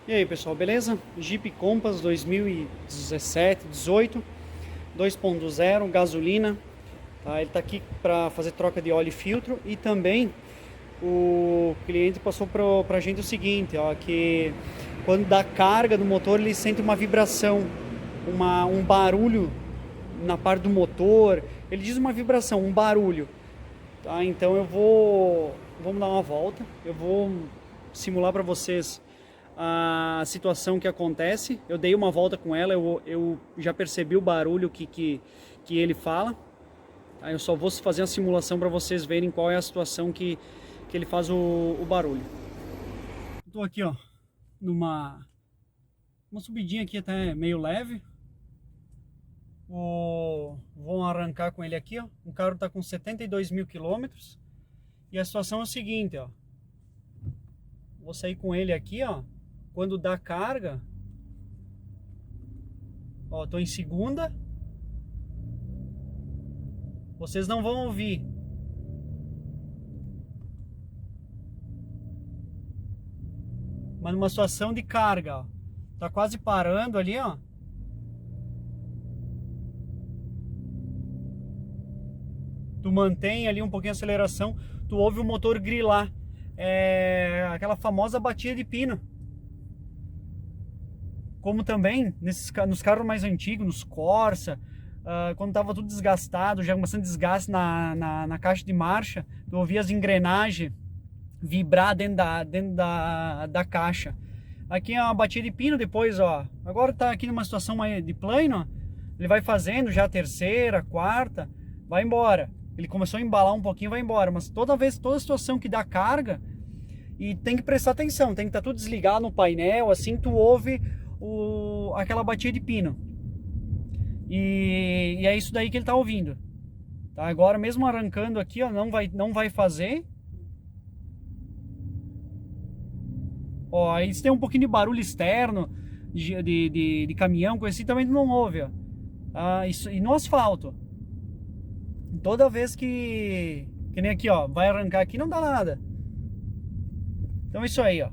E aí pessoal, beleza? Jeep Compass 2017, 18, 2.0, gasolina, tá? Ele está aqui para fazer troca de óleo e filtro e também o cliente passou para a gente o seguinte, ó, que quando dá carga do motor ele sente uma vibração, um barulho na parte do motor, ele diz uma vibração, um barulho, tá? Então vamos dar uma volta, eu vou simular para vocês a situação que acontece. Eu dei uma volta com ela, eu já percebi o barulho que ele fala. Aí eu só vou fazer a simulação para vocês verem qual é a situação que ele faz o barulho. Estou aqui, ó, uma subidinha aqui até meio leve. Vou arrancar com ele aqui, ó. O carro está com 72 mil quilômetros. E a situação é o seguinte, ó. Vou sair com ele aqui, ó. Quando dá carga, ó, tô em segunda. Vocês não vão ouvir. Mas numa situação de carga, ó, tá quase parando ali, ó. Tu mantém ali um pouquinho a aceleração, tu ouve o motor grilar. É aquela famosa batida de pino. Como também nos carros mais antigos, nos Corsa, quando estava tudo desgastado, já com bastante desgaste na caixa de marcha, tu ouvia as engrenagens vibrar dentro da caixa. Aqui é uma batida de pino depois, ó. Agora está aqui numa situação mais de plano, ó. Ele vai fazendo já a terceira, a quarta, vai embora. Ele começou a embalar um pouquinho, vai embora. Mas toda situação que dá carga, e tem que prestar atenção, tem que estar tudo desligado no painel, assim tu ouve aquela batida de pino. E é isso daí que ele tá ouvindo. Tá? Agora mesmo arrancando aqui, ó, não vai fazer. Ó, aí se tem um pouquinho de barulho externo de caminhão, coisa assim, também tu não ouve, ó. Isso, e no asfalto, toda vez que nem aqui, ó, vai arrancar aqui, não dá nada. Então é isso aí, ó.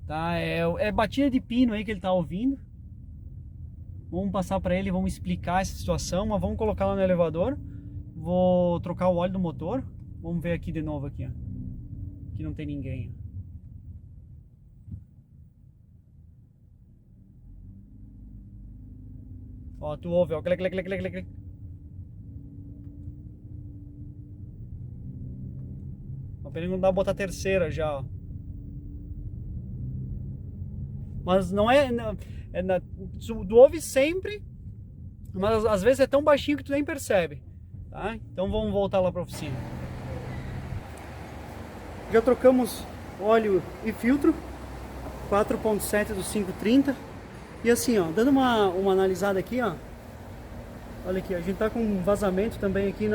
Tá? É batida de pino aí que ele tá ouvindo. Vamos passar para ele, vamos explicar essa situação, mas vamos colocar lá no elevador. Vou trocar o óleo do motor. Vamos ver aqui de novo aqui, ó. Aqui não tem ninguém. Ó, tu ouve, ó. Clic, clic, clic, clic, clic. Ó, pena não dá pra botar a terceira já, ó. Mas não é... tu ouve sempre, mas às vezes é tão baixinho que tu nem percebe, tá? Então vamos voltar lá para a oficina. Já trocamos óleo e filtro, 4.7 do 530. E assim, ó, dando uma analisada aqui, ó. Olha aqui, a gente tá com um vazamento também aqui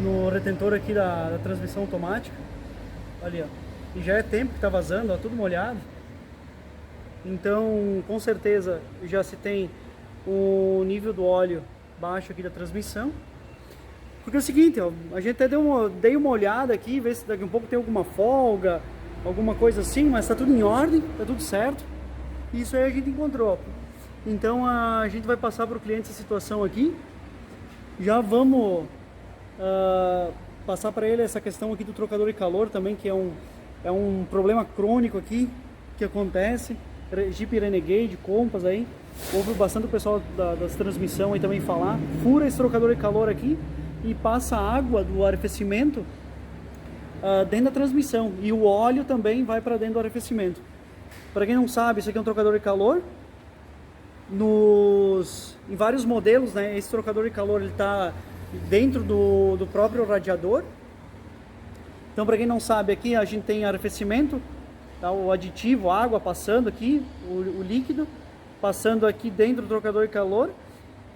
no retentor aqui da transmissão automática. Ali, ó. E já é tempo que tá vazando, ó, tudo molhado. Então, com certeza, já se tem o nível do óleo baixo aqui da transmissão. Porque é o seguinte, ó, a gente até dei uma olhada aqui, ver se daqui a um pouco tem alguma folga, alguma coisa assim, mas tá tudo em ordem, tá tudo certo. Isso aí a gente encontrou. Então, a gente vai passar para o cliente essa situação aqui. Já vamos passar para ele essa questão aqui do trocador de calor também, que é um problema crônico aqui que acontece. Jeep Renegade, Compass aí, ouve bastante o pessoal das transmissões aí também falar, fura esse trocador de calor aqui e passa a água do arrefecimento dentro da transmissão, e o óleo também vai para dentro do arrefecimento. Para quem não sabe, isso aqui é um trocador de calor. Em vários modelos, né, esse trocador de calor ele está dentro do próprio radiador. Então, para quem não sabe, aqui a gente tem arrefecimento, tá, o aditivo, a água passando aqui, o líquido passando aqui dentro do trocador de calor,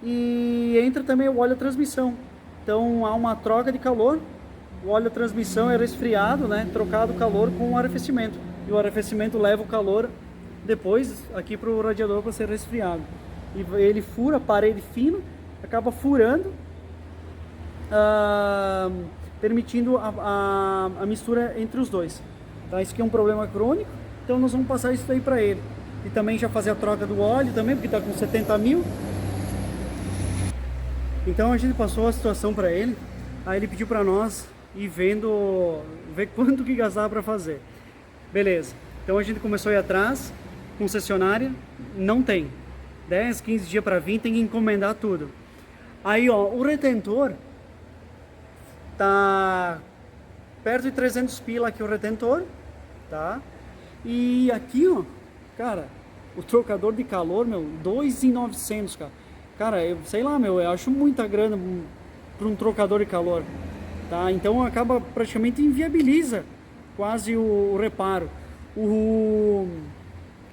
e entra também o óleo da transmissão. Então há uma troca de calor, o óleo da transmissão é resfriado, né, trocado o calor com o arrefecimento, e o arrefecimento leva o calor depois aqui para o radiador para ser resfriado. E ele fura a parede fina, acaba furando, permitindo a mistura entre os dois. Tá? Isso aqui é um problema crônico, então nós vamos passar isso aí para ele. E também já fazer a troca do óleo também, porque está com 70 mil. Então a gente passou a situação para ele, aí ele pediu para nós ir ver quanto que gastava para fazer. Beleza, então a gente começou a ir atrás, concessionária, não tem. 10, 15 dias para vir, tem que encomendar tudo. Aí ó, o retentor tá perto de 300 pila aqui o retentor, tá? E aqui ó, cara, o trocador de calor, meu, 2.900, cara. Cara, eu sei lá, meu, eu acho muita grana para um trocador de calor, tá? Então acaba praticamente inviabiliza quase o reparo.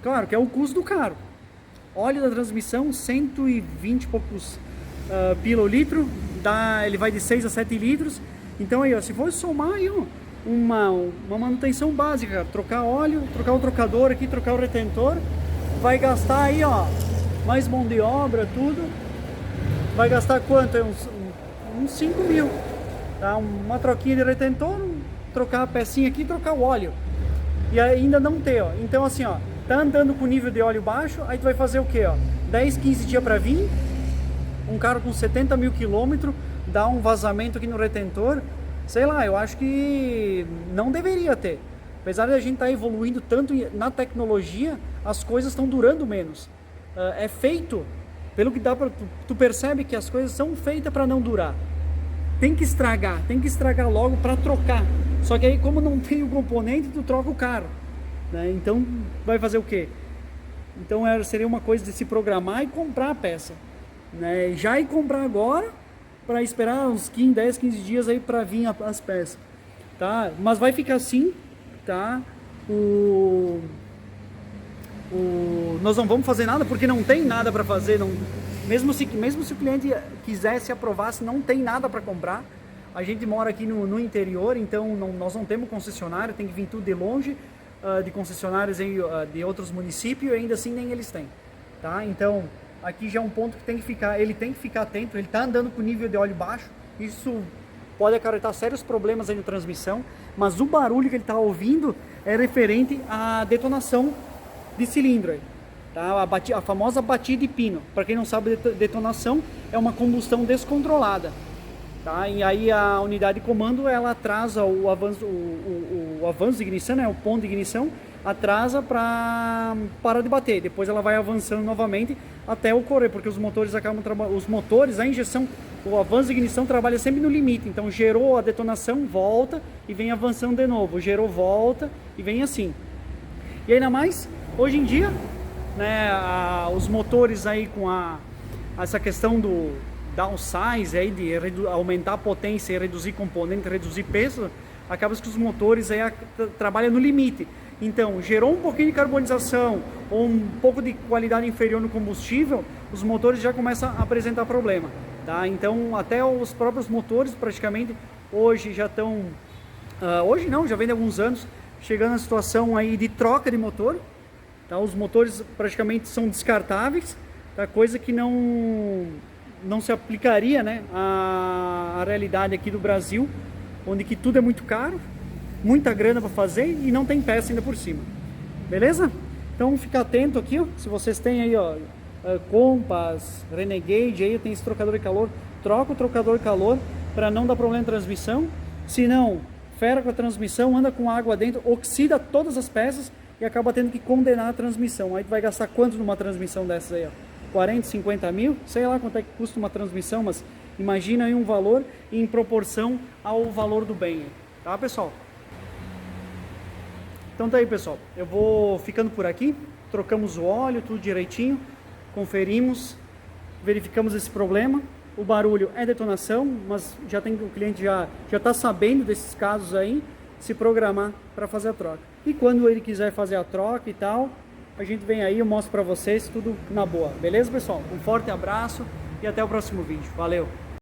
Claro que é o custo do carro. Óleo da transmissão, 120 e poucos pila o litro, ele vai de 6 a 7 litros. Então aí, ó, se for somar aí, ó, uma manutenção básica, trocar óleo, trocar o trocador aqui, trocar o retentor, vai gastar aí, ó, mais mão de obra, tudo, vai gastar quanto? Uns 5 mil, tá? Uma troquinha de retentor, trocar a pecinha aqui, trocar o óleo, e ainda não ter, ó. Então assim, ó, tá andando com nível de óleo baixo, aí tu vai fazer o que, ó? 10, 15 dias para vir, um carro com 70 mil quilômetros, dá um vazamento aqui no retentor, sei lá, eu acho que não deveria ter. Apesar de a gente estar evoluindo tanto na tecnologia, as coisas estão durando menos. É feito, pelo que dá para tu percebe que as coisas são feitas para não durar. Tem que estragar logo para trocar. Só que aí, como não tem o componente, tu troca o carro, né? Então vai fazer o quê? Então seria uma coisa de se programar e comprar a peça, né? Já ir comprar agora para esperar uns 10, 15 dias aí para vir as peças, tá? Mas vai ficar assim, tá? Nós não vamos fazer nada porque não tem nada para fazer, não, mesmo se o cliente quisesse aprovasse, não tem nada para comprar. A gente mora aqui no interior, então nós não temos concessionário, tem que vir tudo de longe, de concessionários de outros municípios, e ainda assim nem eles têm, tá? Então aqui já é um ponto que ele tem que ficar atento. Ele está andando com nível de óleo baixo, isso pode acarretar sérios problemas aí na transmissão, mas o barulho que ele está ouvindo é referente à detonação de cilindro aí, tá? A famosa batida de pino. Para quem não sabe, detonação é uma combustão descontrolada, tá? E aí a unidade de comando, ela atrasa o avanço de ignição, né? O ponto de ignição atrasa para parar de bater, depois ela vai avançando novamente até ocorrer, porque os motores a injeção, o avanço de ignição trabalha sempre no limite. Então gerou a detonação, volta e vem avançando de novo, gerou, volta e vem assim. E ainda mais hoje em dia, né, os motores aí com essa questão do downsize aí, de aumentar a potência e reduzir componente, reduzir peso, acaba que os motores aí trabalham no limite. Então, gerou um pouquinho de carbonização ou um pouco de qualidade inferior no combustível, os motores já começam a apresentar problema, tá? Então, até os próprios motores praticamente hoje já estão, hoje não, já vem de alguns anos, chegando a situação aí de troca de motor, tá? Os motores praticamente são descartáveis, tá? Coisa que não se aplicaria, né, à realidade aqui do Brasil, onde que tudo é muito caro, muita grana para fazer e não tem peça ainda por cima. Beleza? Então fica atento aqui, ó. Se vocês têm aí, ó, Compass, Renegade, aí tem esse trocador de calor, troca o trocador de calor para não dar problema na transmissão. Se não, fera com a transmissão, anda com água dentro, oxida todas as peças e acaba tendo que condenar a transmissão. Aí tu vai gastar quanto numa transmissão dessas aí, ó? 40, 50 mil? Sei lá quanto é que custa uma transmissão, mas imagina aí um valor em proporção ao valor do bem, tá, pessoal? Então tá aí, pessoal, eu vou ficando por aqui. Trocamos o óleo, tudo direitinho, conferimos, verificamos esse problema. O barulho é detonação, mas o cliente já está sabendo desses casos aí, se programar para fazer a troca. E quando ele quiser fazer a troca e tal, a gente vem aí, eu mostro para vocês tudo na boa. Beleza, pessoal? Um forte abraço e até o próximo vídeo. Valeu!